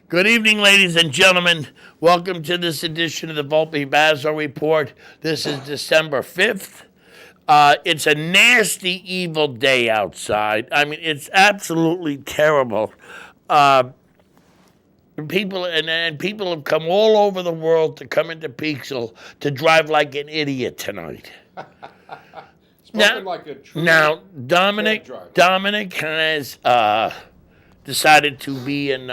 Good evening, ladies and gentlemen. Welcome to this edition of the Volpe Bazzo Report. This is December 5th. It's a nasty, evil day outside. I mean, it's absolutely terrible. People have come all over the world to come into Peaksville to drive like an idiot tonight. Now, Dominic has decided to be in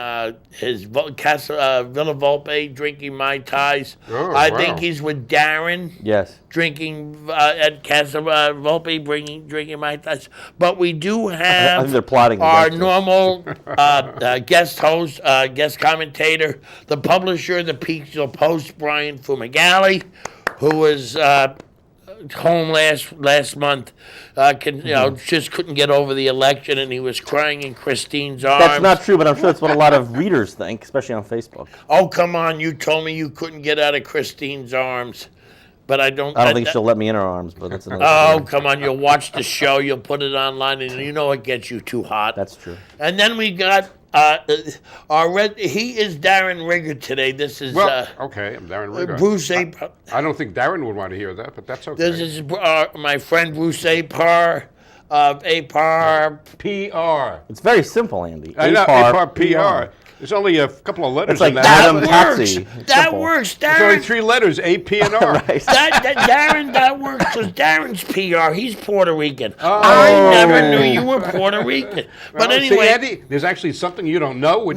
his Villa Volpe drinking Mai Tais. I think he's with Darren. Yes. Drinking at Casa Volpe, drinking Mai Tais. But we do have I think they're plotting our against us. normal guest host, guest commentator, the publisher of the Peaksville Post, Brian Fumagalli, who was home last month, just couldn't get over the election, and he was crying in Christine's arms. That's not true, but I'm sure that's what a lot of readers think, especially on Facebook. Oh, come on! You told me you couldn't get out of Christine's arms, but I don't think she'll let me in her arms, but that's another story. Come on! You'll watch the show, you'll put it online, and you know it gets you too hot. That's true. And then we got he is Darren Rigger today. This is okay. I'm Darren Rigger. Bruce I don't think Darren would want to hear that, but that's okay. This is my friend Bruce Apar of Apar PR. It's very simple, Andy. I know, Apar PR. There's only a couple of letters. It's like in that. Adam Taxi. That works, Darren. There's only 3 letters, A, P, and R. Right. Darren, that works because Darren's PR. He's Puerto Rican. Oh. I never knew you were Puerto Rican. But anyway, see, Andy, there's actually something you don't know,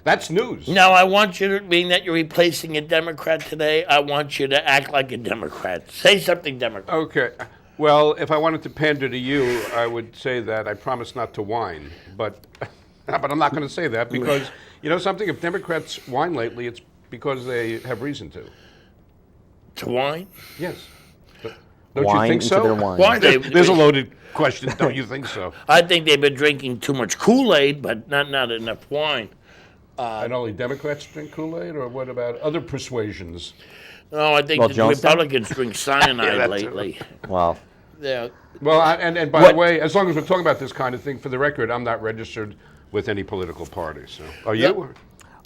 that's news. Now, I want you to, being that you're replacing a Democrat today, I want you to act like a Democrat. Say something Democrat. Okay. Well, if I wanted to pander to you, I would say that I promise not to whine, but I'm not going to say that because. You know something? If Democrats whine lately, it's because they have reason to. To whine? Yes. Don't you think so? Why there's a loaded question. Don't you think so? I think they've been drinking too much Kool-Aid, but not enough wine. And only Democrats drink Kool-Aid, or what about other persuasions? No, I think the Republicans drink cyanide lately. Wow. Yeah. Well, and by the way, as long as we're talking about this kind of thing, for the record, I'm not registered with any political party. So, are you? Yep.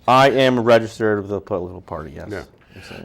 I am registered with a political party. Yes. Yeah.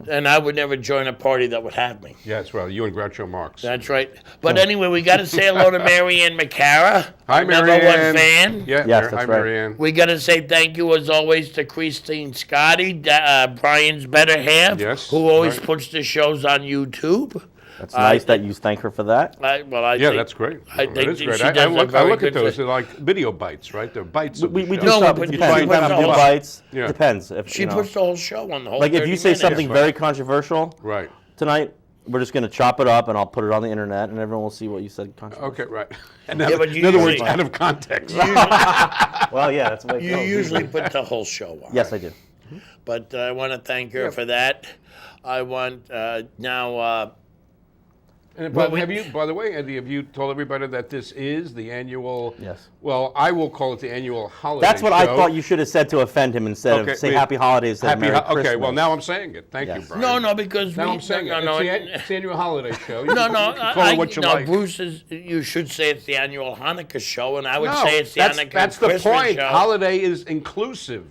And I would never join a party that would have me. Yes, well, you and Groucho Marx. That's right. But anyway, we got to say hello to Marianne McCara. Hi, Marianne. Number 1 fan. Yeah, yes, hi, right. Marianne. We got to say thank you, as always, to Christine Scotty, Brian's better half, who always puts the shows on YouTube. That's nice that you thank her for that. That's great. That is great. I look at those. They're like video bites, right? They're bites. We do No, stuff. but It depends. Sometimes we do bites. Yeah. Depends. She puts the whole show on the whole. Like if you say 30 something minutes. very controversial Right. tonight, we're just going to chop it up and I'll put it on the internet and everyone will see what you said controversial. Okay, right. but In other words, out of context. Well, yeah, that's what You usually put the whole show on. Yes, I do. But I want to thank her for that. I want now. But by the way, Andy, have you told everybody that this is the annual? Yes. Well, I will call it the annual holiday. That's what show. I thought you should have said to offend him instead of say Happy Holidays. Merry Christmas. Okay, well now I'm saying it. Thank you, Brian. No, because now I'm saying it's the annual holiday show. You can call it what you like. Bruce you should say it's the annual Hanukkah show, and I would say it's the Hanukkah that's Christmas the point. show. Holiday is inclusive.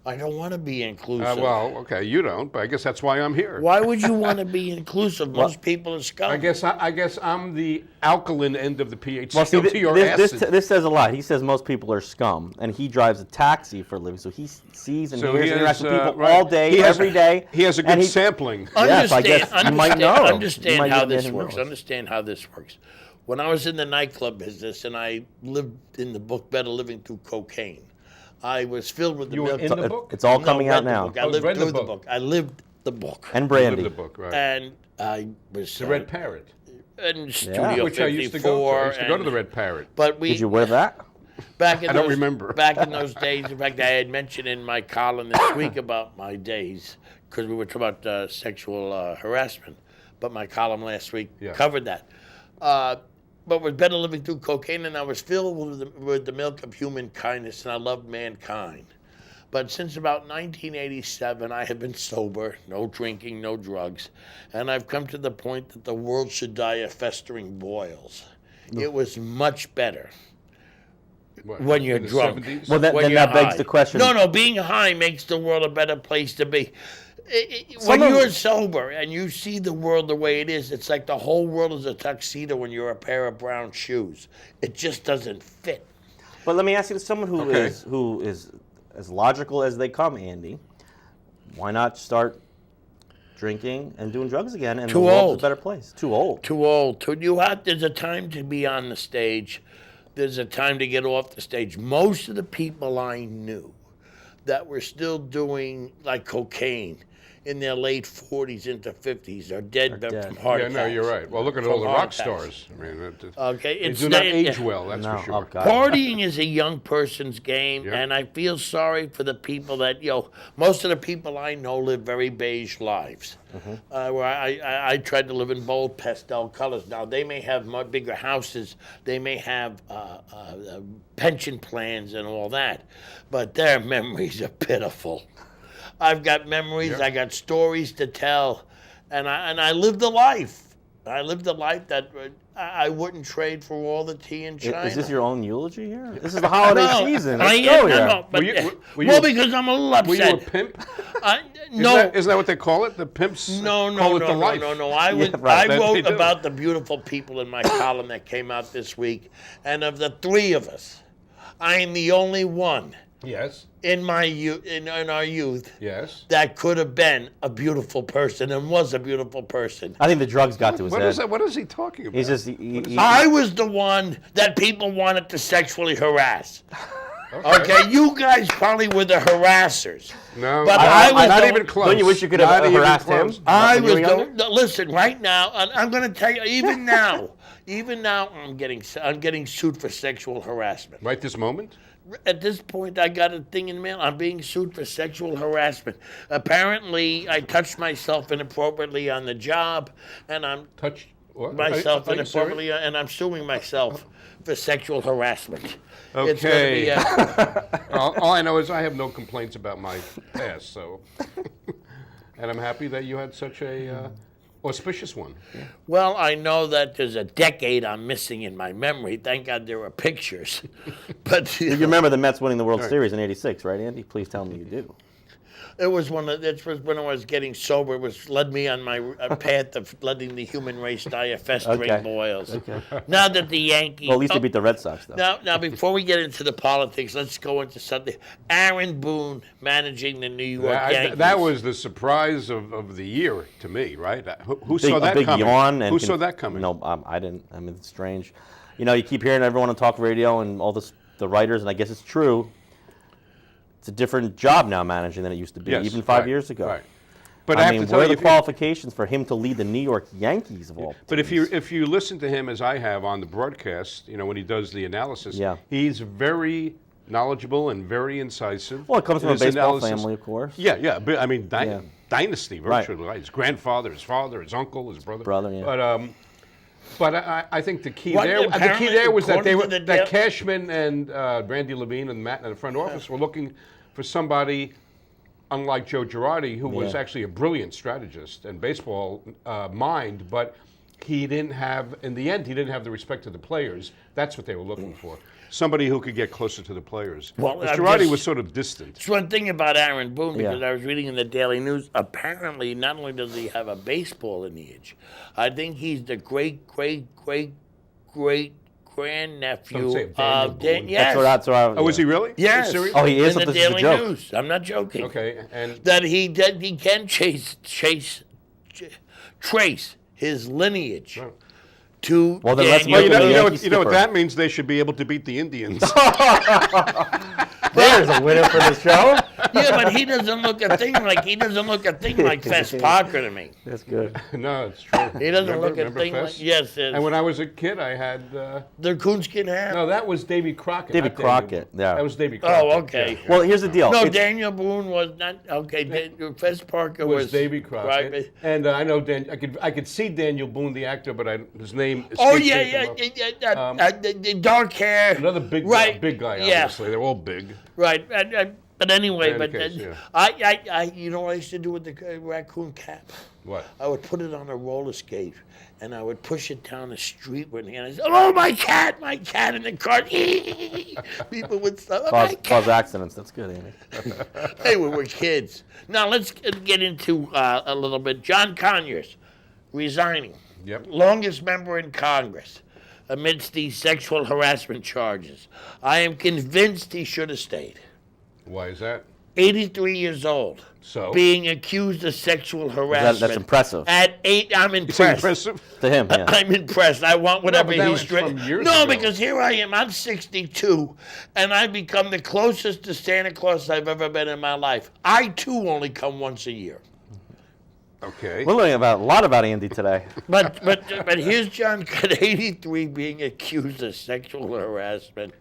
I don't want to be inclusive. Well, okay, you don't, but I guess that's why I'm here. Why would you want to be inclusive? Most people are scum. I guess I'm the alkaline end of the pH Well, see, to your acid. this says a lot. He says most people are scum, and he drives a taxi for a living, so he sees and hears and interacts with people all day, every day. He has a good sampling. Yes, I guess you might know. Understand how this works. Understand how this works. When I was in the nightclub business, and I lived in the book Better Living Through Cocaine, I was filled with the milk. You were in the book? It's all coming out now. I lived through the book. I lived the book. And Brandy. You lived the book, right. And I was... The Red Parrot. And Studio Which 54. I used to go to. I used to go to the Red Parrot. But Did you wear that? I don't remember. Back in those days, in fact, I had mentioned in my column this week about my days, because we were talking about sexual harassment, but my column last week covered that. But was Better Living Through Cocaine, and I was filled with the milk of human kindness, and I loved mankind. But since about 1987, I have been sober, no drinking, no drugs, and I've come to the point that the world should die of festering boils. It was much better when you're drunk. 70s? Well, then that begs the question. No, being high makes the world a better place to be. When you're sober and you see the world the way it is, it's like the whole world is a tuxedo when you're a pair of brown shoes. It just doesn't fit. But let me ask you, someone who is as logical as they come, Andy, why not start drinking and doing drugs again, and the world's a better place? Too old. There's a time to be on the stage. There's a time to get off the stage. Most of the people I knew that were still doing like cocaine in their late 40s into 50s are dead from heart attacks. Yeah, no, you're right. Well, look at all the rock stars. I mean, they do not age well, that's for sure. Partying is a young person's game, and I feel sorry for the people that, most of the people I know live very beige lives. Where I tried to live in bold pastel colors. Now, they may have much bigger houses, they may have pension plans and all that, but their memories are pitiful. I've got memories, I got stories to tell, and I lived a life. I lived a life that I wouldn't trade for all the tea in China. Is this your own eulogy here? This is the holiday season. Because I'm a little upset. Were you a pimp? No. Isn't that what they call it? The pimps call it the life. No. I wrote about the beautiful people in my column that came out this week, and of the three of us, I am the only one. Yes. In our youth, yes, that could have been a beautiful person and was a beautiful person. I think the drugs got to his head. What is he talking about? He's just. I was the one that people wanted to sexually harass. Okay, you guys probably were the harassers. No, but I was not even close. Don't you wish you could have harassed him? I was listen right now. I'm going to tell you. Even now, I'm getting sued for sexual harassment. Right this moment. At this point, I got a thing in the mail. I'm being sued for sexual harassment. Apparently, I touched myself inappropriately on the job, and I'm touched myself inappropriately, and I'm suing myself for sexual harassment. Okay. All I know is I have no complaints about my past, so, and I'm happy that you had such a auspicious one. Well, I know that there's a decade I'm missing in my memory. Thank God there are pictures. But you remember the Mets winning the World Series in '86, right, Andy? Please tell me you do. It was when I was getting sober. It led me on my path of letting the human race die of festering boils. Okay. Now that the Yankees... Well, at least they beat the Red Sox, though. Now, before we get into the politics, let's go into something. Aaron Boone managing the New York Yankees. That was the surprise of the year to me, right? Who saw that coming? A big yawn. Who saw that coming? No, I didn't. I mean, it's strange. You keep hearing everyone on talk radio and all the writers, and I guess it's true. It's a different job now managing than it used to be, even 5 years ago. Right. But I mean, what are the qualifications for him to lead the New York Yankees of all teams? But if you listen to him as I have on the broadcast, when he does the analysis, he's very knowledgeable and very incisive. Well, it comes from a baseball family, of course. Yeah. But I mean, dynasty virtually. Right. His grandfather, his father, his uncle, his brother. But I think the key there was that Cashman and Randy Levine and Matt in the front office were looking for somebody, unlike Joe Girardi, who was actually a brilliant strategist and baseball mind, but in the end, he didn't have the respect of the players. That's what they were looking for. Somebody who could get closer to the players. Well, Girardi was sort of distant. There's one thing about Aaron Boone, because I was reading in the Daily News, apparently not only does he have a baseball lineage, I think he's the great grandnephew of Dan. Yes. That's what I was. Oh, was he really? Yes. Oh, he is. In the Daily News. I'm not joking. Okay, and that he can trace his lineage. Right. To well, then you know what that means? They should be able to beat the Indians. There's a winner for the show. Yeah, but he doesn't look a thing like Fess Parker to me. That's good. No, it's true. He doesn't look a thing like. Yes. And when I was a kid, I had the coonskin hat. No, that was Davy Crockett. Davy Crockett. Yeah. That was Davy Crockett. Oh, okay. Yeah. Well, here's the deal. No, Daniel Boone was not. Okay, Fess Parker was Davy Crockett. Right? And I know I could see Daniel Boone, the actor, but his name. Oh yeah. Dark hair. Another big guy. Obviously, they're all big. Right. But anyway, Yeah. you know what I used to do with the raccoon cap? What? I would put it on a roller skate, and I would push it down the street with me, and I said, "Oh, my cat!" in the car. People would stop. "Oh, my cat." Cause accidents. That's good, Andy. Hey, we were kids. Now let's get into a little bit. John Conyers resigning. Yep. Longest member in Congress amidst these sexual harassment charges. I am convinced he should have stayed. Why is that? 83 years old. So? Being accused of sexual harassment. That's impressive. At 8, I'm It's impressed. impressive. To him, yeah. I'm impressed. I want whatever but that he's was from years No, ago. because here I am. I'm 62, and I've become the closest to Santa Claus I've ever been in my life. I, too, only come once a year. Okay. We're learning a lot about Andy today. But here's John at 83 being accused of sexual harassment.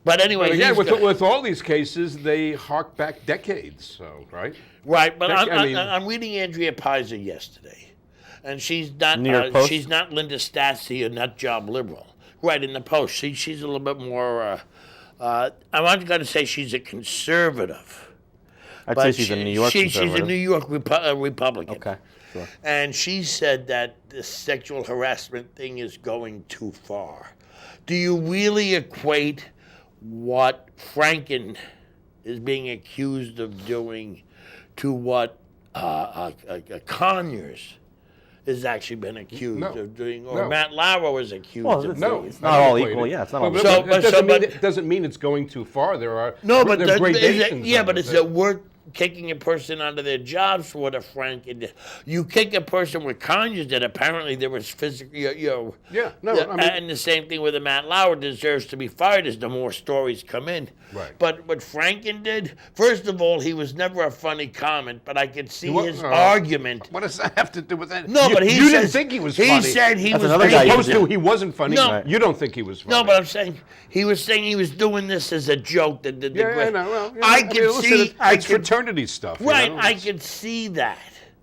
But anyway, But again, with all these cases, they hark back decades. So, right? right. But I mean- I'm reading Andrea Pizer yesterday, and she's not New York Post? she's not Linda Stassi, a nut job liberal. Right in the Post, she's a little bit more. I wasn't going to say she's a conservative. I'd But say she's a New York she's a conservative. New York Republican. Okay, sure. And she said that the sexual harassment thing is going too far. Do you really equate what Franken is being accused of doing to what Conyers has actually been accused No. of doing, or No. Matt Lauer is accused Well, of it's, doing? it's not all equal. Yeah, it's not all But, equal. it doesn't mean it's going too far. There are No, but there are gradations. yeah, of but it. is it worth kicking a person out of their jobs for what a Franken did? You kick a person with Conyers that apparently there was physical, Yeah, no, I mean- and the same thing with the Matt Lauer deserves to be fired as the more stories come in. Right. But what Franken did, first of all, he was never a funny comment, but I could see his What argument. What does that have to do with that? No, but he you says, didn't think he was he funny. said he That's was another making- guy As opposed to he wasn't funny. No. You don't think he was funny. No, but I'm saying he was saying he was doing this as a joke. The yeah, I great- know. Well, yeah, I mean, could listen, see. it's fraternity stuff. you Right, know, I it's- could see that.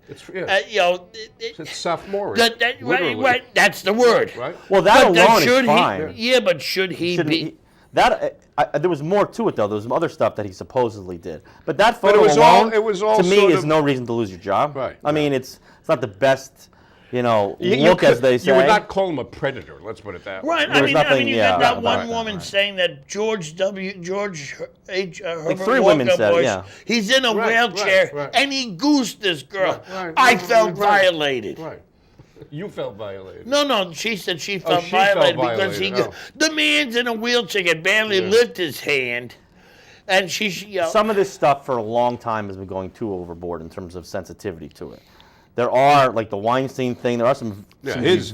It's, yeah, it's sophomoric. Right, literally. right, that's the word. Right? Well, that But then alone should is fine. but should he Shouldn't be? he- that there was more to it though. There was some other stuff that he supposedly did, but that But it photo was alone, all- it was all to me, sort is of- no reason to lose your job. Right, I mean, it's not the best, look You as they say. You would not call him a predator. Let's put it that way. Right, There was I nothing, mean, you yeah, got that about one that, woman right. saying that George H. Herbert three women Walker said, Bush, yeah. he's in a Right, wheelchair right. and he goosed this girl. Right, I right, felt right. violated. Right. You felt violated. No, she said she felt she felt violated because violated, the man's in a wheelchair can barely lift his hand, and she Some of this stuff for a long time has been going too overboard in terms of sensitivity to it. There are, like the Weinstein thing, there are some His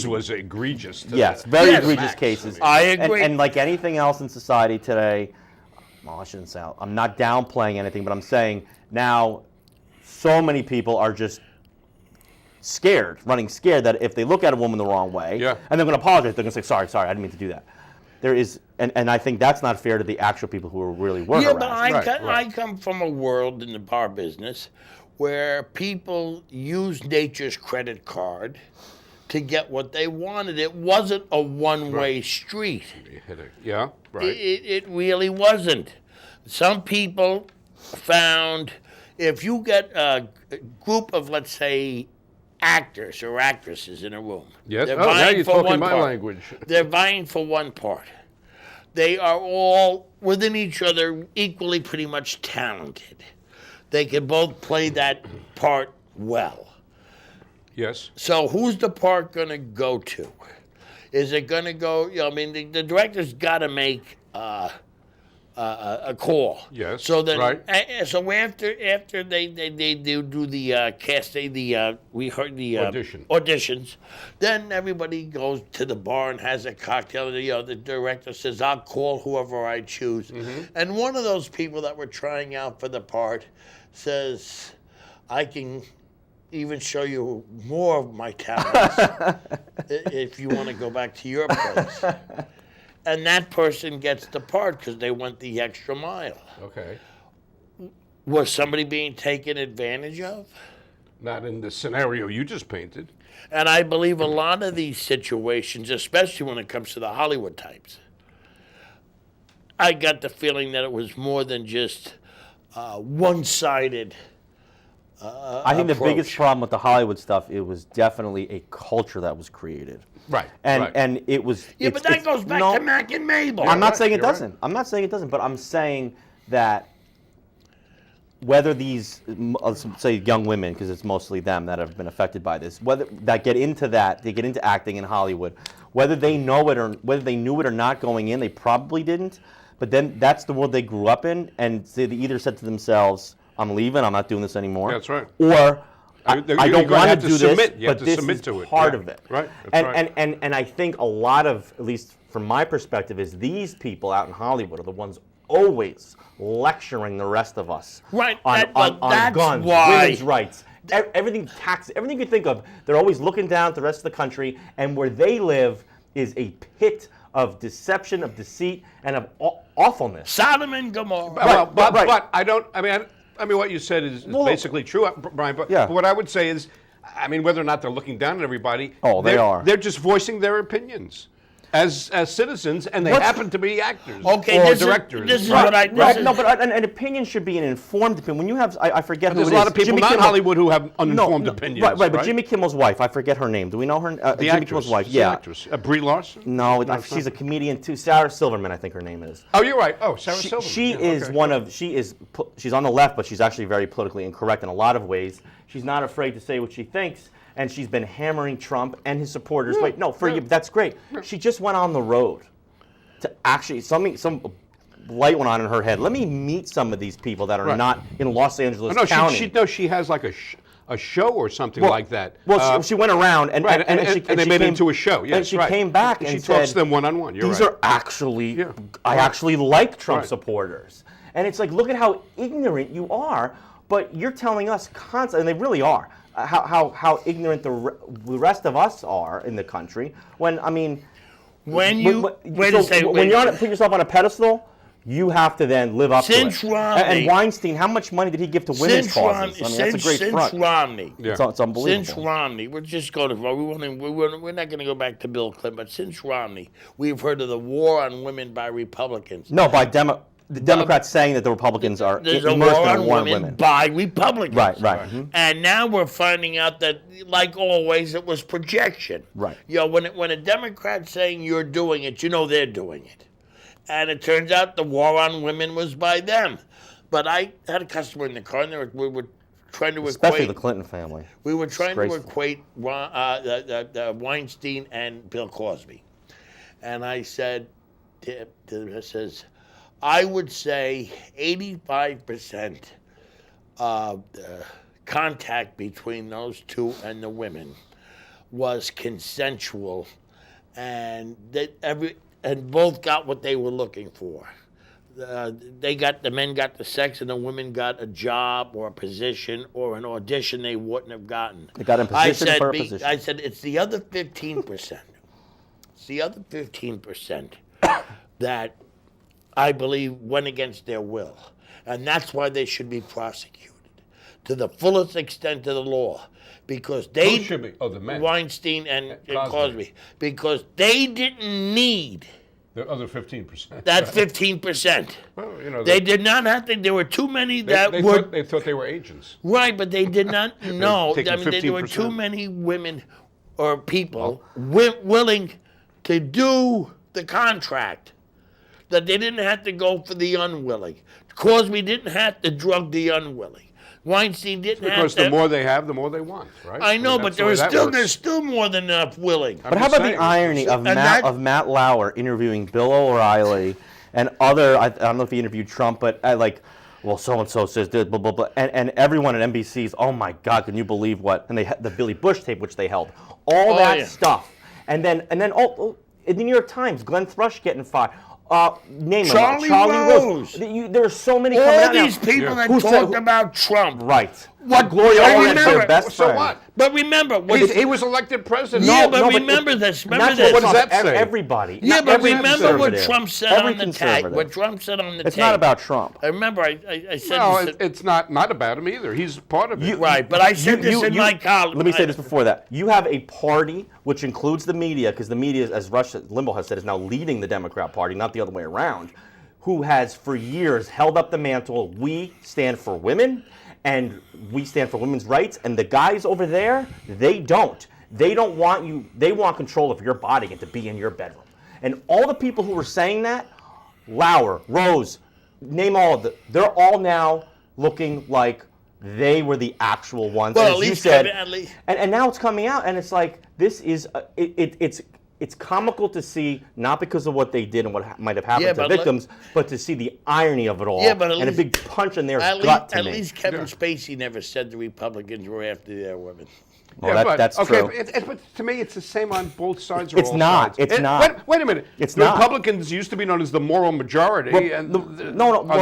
was egregious. To yes, that. very Yes. egregious Max, cases. I agree. And like anything else in society today, well, I shouldn't say, I'm not downplaying anything, but I'm saying now so many people are just running scared that if they look at a woman the wrong way, Yeah. and they're going to apologize, they're going to say, sorry, I didn't mean to do that. There is, and I think that's not fair to the actual people who really were Yeah, harassed. but Right. I come from a world in the bar business where people use nature's credit card to get what they wanted. It wasn't a one-way street. You hit it. Yeah, right. It really wasn't. Some people found if you get a group of, let's say, actors or actresses in a room. Yes. they're Oh, now vying you're for talking one my part. language. They're vying for one part. They are all within each other equally pretty much talented. They can both play that part well. Yes. So who's the part going to go to? Is it going to go? The director's got to make a call. Yes, So then, right. So after they do the casting, we heard the auditions. Then everybody goes to the bar and has a cocktail. The director says, "I'll call whoever I choose." Mm-hmm. And one of those people that were trying out for the part says, "I can even show you more of my talents if you want to go back to your place." And that person gets the part because they went the extra mile. Okay. Was somebody being taken advantage of? Not in the scenario you just painted. And I believe a lot of these situations, especially when it comes to the Hollywood types, I got the feeling that it was more than just one-sided. I think the biggest problem with the Hollywood stuff, it was definitely a culture that was created. Right. And it was. Yeah, but that goes back to Mac and Mabel. I'm not saying it doesn't. I'm not saying it doesn't, but I'm saying that whether these, say, young women, because it's mostly them that have been affected by this, whether they get into acting in Hollywood, whether they know it or whether they knew it or not going in, they probably didn't. But then that's the world they grew up in, and they either said to themselves, "I'm leaving. I'm not doing this anymore." That's right. Or I don't want to do this, but this is part of it. Right. And I think a lot of, at least from my perspective, is these people out in Hollywood are the ones always lecturing the rest of us on guns, women's rights, everything, taxes, everything you think of. They're always looking down at the rest of the country, and where they live is a pit of deception, of deceit, and of awfulness. Sodom and Gomorrah. But I don't. I mean, what you said is basically true, Brian. But what I would say is, I mean, whether or not they're looking down at everybody, they are. They're just voicing their opinions as citizens, and they happen to be actors or directors. This is what I. No, but an opinion should be an informed opinion. When you have, I forget who it is. There's a lot of people not in Hollywood who have uninformed opinions. Right. But Jimmy Kimmel's wife, I forget her name. Do we know her? Jimmy Kimmel's wife. The actress. Brie Larson? No, she's a comedian too. Sarah Silverman, I think her name is. Oh, you're right. Oh, Sarah Silverman. She's on the left, but she's actually very politically incorrect in a lot of ways. She's not afraid to say what she thinks. And she's been hammering Trump and his supporters. That's great. She just went on the road to actually, some light went on in her head. Let me meet some of these people that are not in Los Angeles County. She has like a show or something like that. Well, she went around and they made it into a show. Yes, and she came back and she said, talks to them one-on-one. These are actually, I actually like Trump supporters. And it's like, look at how ignorant you are, but you're telling us constantly, and they really are, how ignorant the rest of us are in the country. When when you're on put yourself on a pedestal, you have to then live up to it. And Weinstein, how much money did he give to women's causes? That's a great front. Romney, it's unbelievable. Since Romney, we're just going to we're not going to go back to Bill Clinton, but since Romney, we've heard of the war on women by Republicans. No, by the Democrats saying that the Republicans are immersed in a war on women by Republicans. Right. Mm-hmm. And now we're finding out that, like always, it was projection. Right. When a Democrat's saying you're doing it, you know they're doing it. And it turns out the war on women was by them. But I had a customer in the car, and we were trying to especially the Clinton family. We were trying to equate Weinstein and Bill Cosby. And I said, I would say 85% of the contact between those two and the women was consensual, and both got what they were looking for. The men got the sex, and the women got a job or a position or an audition they wouldn't have gotten. They got in position for a position. I said it's the other 15%. It's the other 15% that I believe went against their will. And that's why they should be prosecuted to the fullest extent of the law. Because they... Who should be? Oh, the men. Weinstein and Cosby. Because they didn't need... The other 15%. That 15%. Well, they did not have to... There were too many they thought they were agents. Right, but they did not know. There were too many women or people willing to do the contract, that they didn't have to go for the unwilling. Cosby didn't have to drug the unwilling. Weinstein didn't have to. Because the more they have, the more they want, right? I know, but there's still more than enough willing. But how about the irony of Matt Lauer interviewing Bill O'Reilly and other, I don't know if he interviewed Trump, but so-and-so says this, blah, blah, blah. And everyone at NBC's, oh my God, can you believe what? And they had the Billy Bush tape, which they held. All that stuff. And then in the New York Times, Glenn Thrush getting fired. Name Charlie Rose. There are so many coming out now. All these people that talked about Trump. Right. What Gloria Allred's their best friend. So what? But remember, he was elected president. Remember this. Remember this. What does that say? Everybody. Yeah, but remember what Trump said on the tag. What Trump said on the tag. It's not about Trump. I remember I said. No, it's not about him either. He's part of it. Right, but I said this in my column. Let me say this before that. You have a party which includes the media, because the media, as Rush Limbaugh has said, is now leading the Democrat Party, not the other way around. who has for years held up the mantle. We stand for women, and we stand for women's rights. And the guys over there, they don't. They don't want you. They want control of your body and to be in your bedroom. And all the people who were saying that, Lauer, Rose, name all of them. They're all now looking like they were the actual ones. Well, and at as you least, said, at least. And now it's coming out, and it's like this is it's comical to see, not because of what they did and what might have happened to victims, but to see the irony of it all. Yeah, but and a big punch in their gut to me. At least Kevin Spacey never said the Republicans were after their women. Well, that's true. But to me, it's the same on both sides. It's not. Sides. It's not. Wait a minute. It's the not. Republicans used to be known as the moral majority. No. What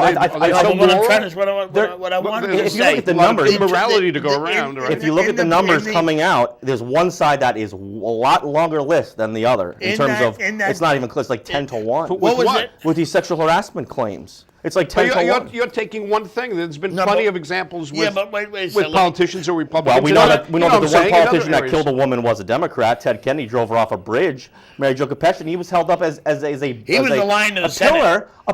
I wanted to if say. you look at the numbers, immorality to go around. Right? If you look at the numbers coming out, there's one side that is a lot longer list than the other in terms of it's not even close, like 10 to 1. What was it? With these sexual harassment claims. It's like 10 to 1. You're taking one thing. There's been plenty of examples with politicians or Republicans. Well, we know that the one politician that killed a woman was a Democrat. Ted Kennedy drove her off a bridge. Mary Jo Kopechne, he was held up as a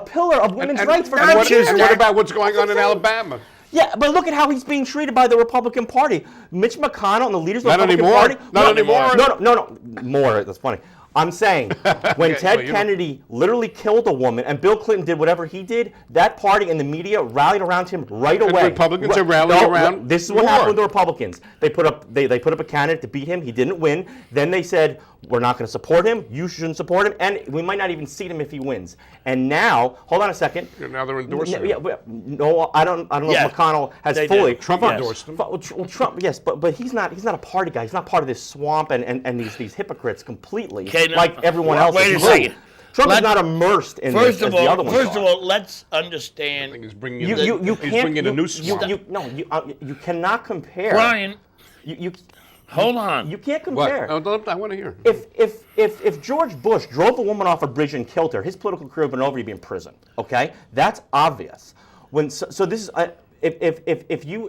pillar of women's rights for 20 years. And what about what's going on in Alabama? Yeah, but look at how he's being treated by the Republican Party. Mitch McConnell and the leaders of the Republican Party. Not anymore. No. More. That's funny. I'm saying, when Ted Kennedy literally killed a woman and Bill Clinton did whatever he did, that party and the media rallied around him right away. The Republicans are rallying around. This is what happened with the Republicans. They put up a candidate to beat him. He didn't win. Then they said, we're not going to support him. You shouldn't support him. And we might not even seat him if he wins. And now, hold on a second. Now they're endorsing him. No, I don't know if McConnell has fully. Trump endorsed him. Well, Trump, yes, but he's not a party guy. He's not part of this swamp and these hypocrites completely, like everyone else. Wait a second. Trump is not immersed in this as the other ones are. First of all, let's understand. I think he's bringing in a new swamp. You cannot compare. Brian, you hold on. You can't compare. What? I want to hear. If George Bush drove a woman off a bridge and killed her, his political career would have been over. He'd be in prison. Okay, that's obvious. So this is if you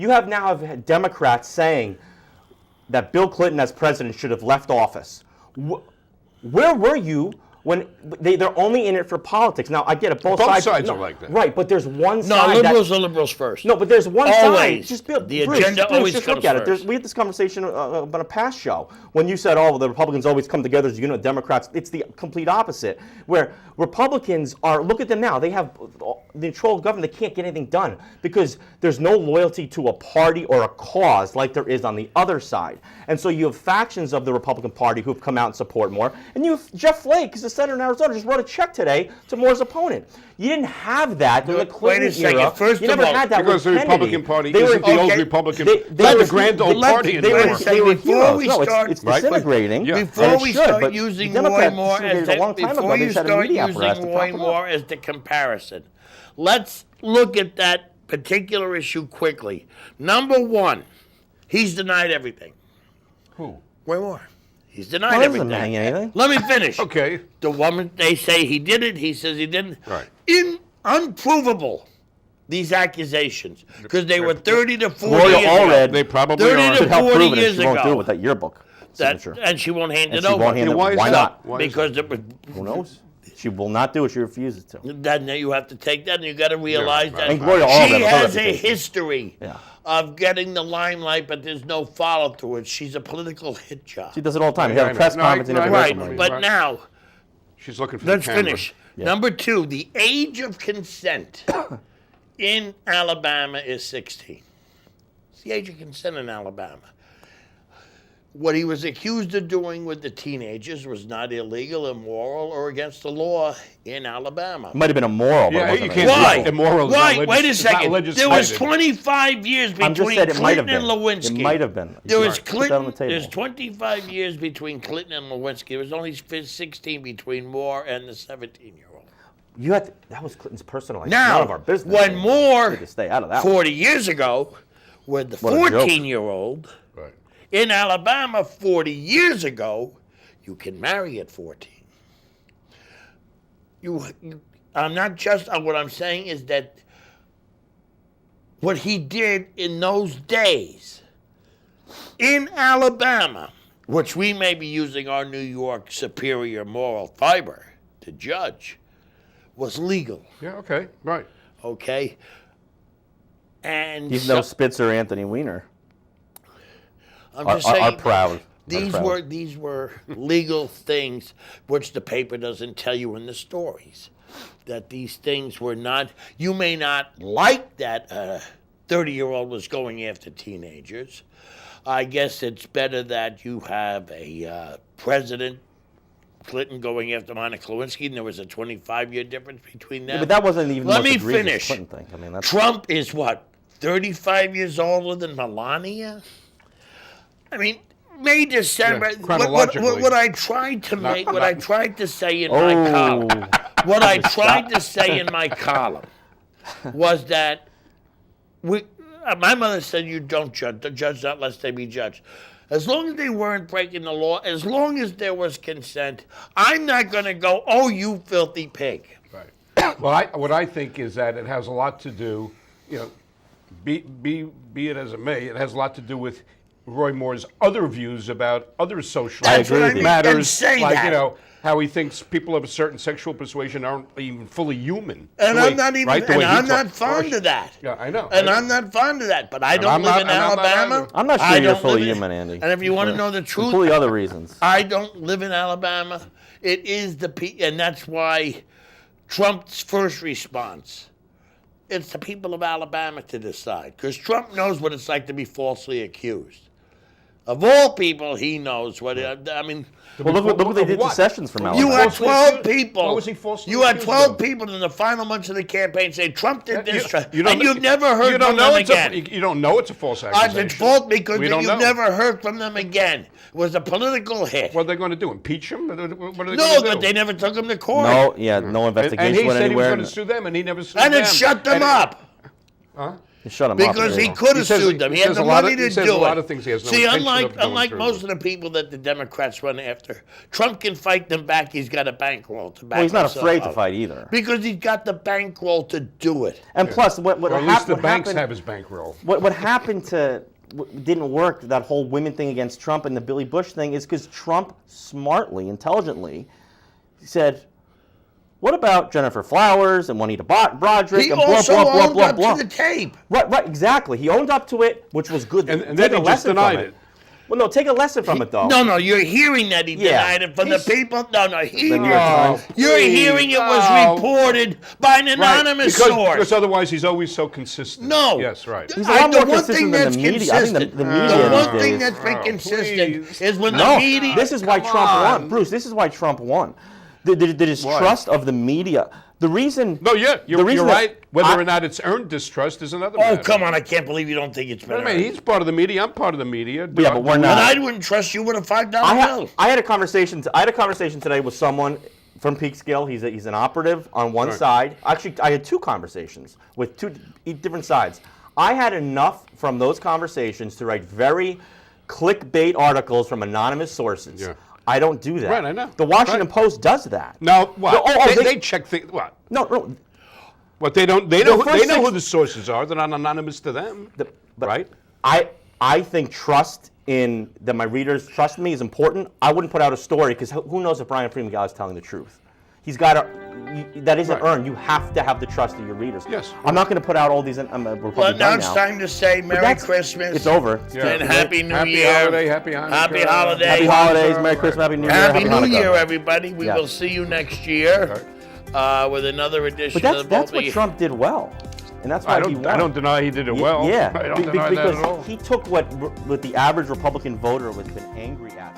have now Democrats saying that Bill Clinton as president should have left office. Where were you when they're only in it for politics? Now, I get it. Both sides are like that. Right, but there's one side. No, liberals are liberals first. No, but there's one always. side. Just Bill, the Bruce, agenda Bruce, always just comes look at first. it. We had this conversation about a past show when you said, "Oh, well, the Republicans always come together as Democrats." It's the complete opposite. Where Republicans are, look at them now. They have the control of government. They can't get anything done because there's no loyalty to a party or a cause like there is on the other side. And so you have factions of the Republican Party who have come out and support Moore. And you have Jeff Flake, who's a senator in Arizona, just wrote a check today to Moore's opponent. You didn't have that during the Clinton era. First you never had that because with the Kennedy. Republican Party isn't the old Republican. They were the grand old party They were heroes. No, it's right? disintegrating. Yeah. Before we start using Roy Moore as the comparison, let's look at that particular issue quickly. Number one, he's denied everything. Who? Roy Moore. He's denied everything. Let me finish. Okay. The woman, they say he did it. He says he didn't. Right. Unprovable, these accusations, because they were 30 to 40 Gloria years Allred, ago. They probably 30 are. to 40 years she won't ago. do it with that yearbook signature. And she won't hand it she over. won't hand it. Why is Why that? not? Why is Because it was. Who knows? She will not do it. She refuses to. Then you have to take that, and you got to realize that And Gloria Allred she has has her a reputation. history of getting the limelight, but there's no follow to it. She's a political hit job. She does it all the time. You have a press conference and Right, everything. but now She's looking for let's the camera. finish. Yeah. Number two, the age of consent in Alabama is 16. It's the age of consent in Alabama. What he was accused of doing with the teenagers was not illegal, immoral, or against the law in Alabama. It might have been immoral, but Yeah, it wasn't you can't Why? say immoral. Why? Wait a second. There was legislated. 25 years I'm just between saying it might have Clinton and been. Lewinsky. It might have been. There was Put that on the Clinton. table. There's 25 years between Clinton and Lewinsky. There was only 16 between Moore and the 17-year-old. That was Clinton's personal life. Now, None of our business. when Moore, We could stay out of that 40 years ago, with the 14-year-old Right. in Alabama 40 years ago, you can marry at 14. I'm not just, what I'm saying is that what he did in those days in Alabama, which we may be using our New York superior moral fiber to judge, was legal. Yeah, okay, right. Okay? And He's no Spitzer Anthony Weiner. I'm just saying, Are proud. these were legal things, which the paper doesn't tell you in the stories. That these things were not. You may not like that 30-year-old was going after teenagers. I guess it's better that you have a President Clinton going after Monica Lewinsky, and there was a 25-year difference between them. Yeah, but that wasn't even Let the most me egregious finish. Clinton thing. I mean, that's... Trump is what, 35 years older than Melania? I mean, May, December. Yeah, chronologically. What I tried to make, what I tried to say in my Oh. column, what I tried to say in my column was that my mother said, "You don't judge not lest they be judged." As long as they weren't breaking the law, as long as there was consent, I'm not going to go, "Oh, you filthy pig." Right. Well, what I think is that it has a lot to do, be it as it may, it has a lot to do with Roy Moore's other views about other social matters, And say like that. How he thinks people of a certain sexual persuasion aren't even fully human. And I'm not even, right? and I'm not fond of that. Yeah, I know. And I'm not fond of that. But I don't live in Alabama. I'm not sure you're fully human, Andy. And if you want to know the truth, completely other reasons. I don't live in Alabama. It is and that's why Trump's first response. It's the people of Alabama to decide, because Trump knows what it's like to be falsely accused. Of all people, he knows what. I mean, well, look what they did to Sessions from Alabama. you had 12 people. What was he falsely You had accused 12 of? people in the final months of the campaign say Trump did this, and don't- you've never heard from them again. You don't know it's a false accusation. It's false because We you've don't know. never heard from them again. It was a political hit. What are they going to do? Impeach him? What are they No, going to do? but they never took him to court. No, yeah, no investigation And he went said he was anywhere. going to sue them, and he never sued And them. it shut them up. He shut him Because up. he could have sued them. He had the money to do it. He says a lot of things he has no See, intention of going unlike through. most of the people that the Democrats run after, Trump can fight them back. He's got a bankroll to back Well, he's not himself afraid to up. fight either. Because he's got the bankroll to do it. And plus, what Or at least the what banks happened, have his bankroll. What happened didn't work, that whole women thing against Trump and the Billy Bush thing, is because Trump smartly, intelligently said, what about Jennifer Flowers and Juanita Broderick He and blah, also blah, blah, owned blah, up blah. to the tape. Right, exactly. He owned up to it, which was good. And Take then a he just lesson denied from it. Well, no, take a lesson from it, though. No, you're hearing that he Yeah. denied it from the people. No, The New York Times. You're hearing it was reported by an anonymous because source. otherwise he's always so consistent. No. Yes, right. He's a lot more the one consistent thing than that's the media. I think consistent. the media The one these thing days- that's been consistent please. is when No, the media. this is why Trump on. won. Bruce, this is why Trump won. The distrust of the media. The reason... No, yeah, you're reason right. Whether I- or not it's earned distrust is another Oh, matter. come on! I can't believe you don't think it's been. I mean, he's part of the media. I'm part of the media. Yeah, but we're And not. I wouldn't trust you with a $5 bill. I had a conversation. I had a conversation today with someone from Peekskill. He's an operative on one Right. side. Actually, I had two conversations with two different sides. I had enough from those conversations to write very clickbait articles from anonymous sources. Yeah. I don't do that. Right, I know. The Washington Right. Post does that. No, what? No, they check things. What? No. What they don't? They know. The They first know six- who the sources are. They're not anonymous to them. But right? I think trust in that my readers trust me is important. I wouldn't put out a story because who knows if Brian Freeman is telling the truth. He's got to. That isn't Right. earned. You have to have the trust of your readers. Yes. I'm not going to put out all these. I'm a Republican Well, now guy it's now. time to say But Merry that's- Christmas. It's over. Yeah. And Happy New Happy Year. holiday, happy Hanukkah. Happy holiday. Happy holidays, Merry Christmas, Happy New Year, Happy New Hanukkah. Year, everybody. We Yeah. will see you next year with another edition But of the that's Volpe. what Trump did well, and that's why I he don't. won. I don't deny he did it well. Yeah, I don't deny because that at all. he took what the average Republican voter would have been angry at.